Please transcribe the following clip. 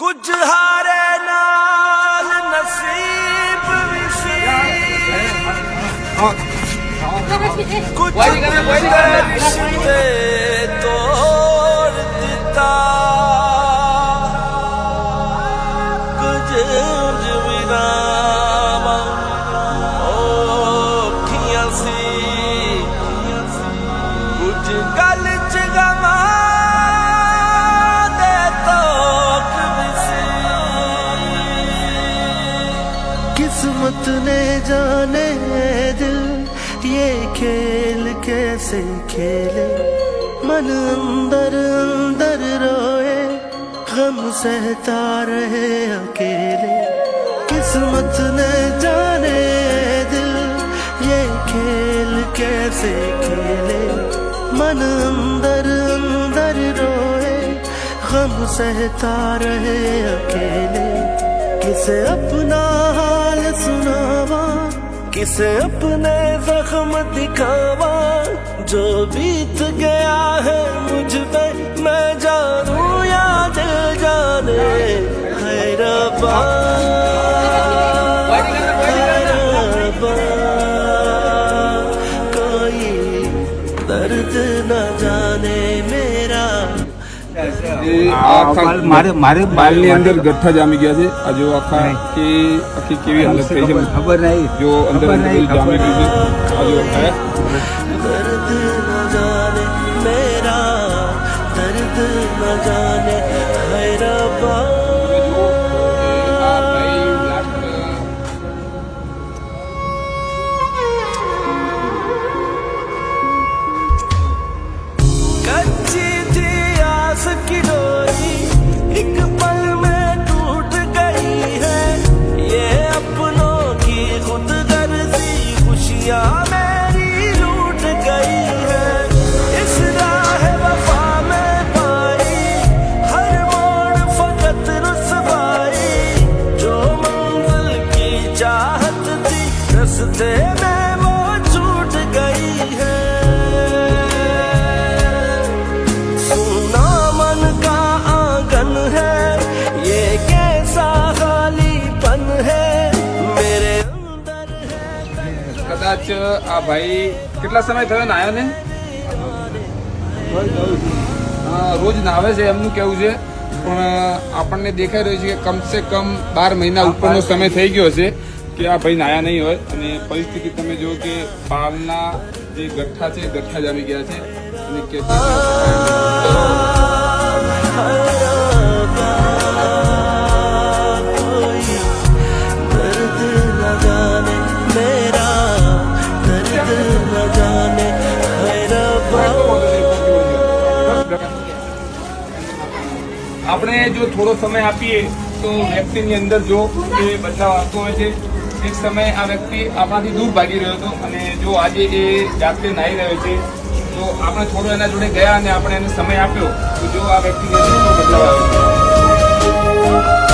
कुछ हारे नाल नसीब विसी कुछ रिश्ते तोड़ दिता कुछ जमीना औखियां सी कुछ गल च गमा दे तोक विसी किस्मत ने जाने दिल ये खेल कैसे खेले मन अंदर अंदर रोए गम सहता रहे अकेले किस्मत ने जाने दिल ये खेल कैसे खेले मन अंदर अंदर रोए गम सहता रहे अकेले किसे अपना हाल सुनावा किसे अपने जख्म दिखावा जो बीत गया है मुझ पे मैं जानू या दिल जाने है रब्बा कोई दर्द न जाने मेरा મારે બાલની અંદર ગઠ્ઠા જામી ગયા છે આ જો આખા કે આખી કેવી હાલત થઈ છે ખબર નહીં જો અંદર જામી ગયું છે આ જો दर्द न जाने मेरा दर्द न जाने है रब्बा कच्ची थी आस की डोरी एक पल में टूट गई है ये अपनों की खुद गर्जी खुशियां मेरी लूट गई है इस राह वफा में पाई हर मोड़ फकत रुसवाई जो मंजिल की चाहत थी रस्ते में वो छूट गई है सुना मन का आंगन है ये कैसा खालीपन है मेरे अंदर है કદાચ આ ભાઈ કેટલા સમય થયો નાયો ને રોજ નાવે છે એમનું કેવું છે પણ આપણને દેખાઈ રહ્યું છે કે કમસે કમ 12 મહિના ઉપરનો સમય થઈ ગયો છે કે આ ભાઈ નાયા નહીં હોય અને પરિસ્થિતિ તમે જો કે પાલના જે ગઠ્ઠા છે ગઠ્ઠા જામી ગયા છે અને કે कोई दर्द न जाने मेरा दर्द न जाने है रब्बा આપણે જો થોડો સમય આપીએ તો વ્યક્તિની અંદર જો એ બદલાવ આવતો હોય છે એક સમય આ વ્યક્તિ આપણાથી દૂર ભાગી રહ્યો હતો અને જો આજે એ જાતે નાહી રહ્યો છે તો આપણે થોડો એના જોડે ગયા અને આપણે એને સમય આપ્યો તો જો આ વ્યક્તિની અંદર બદલાવ આવ્યો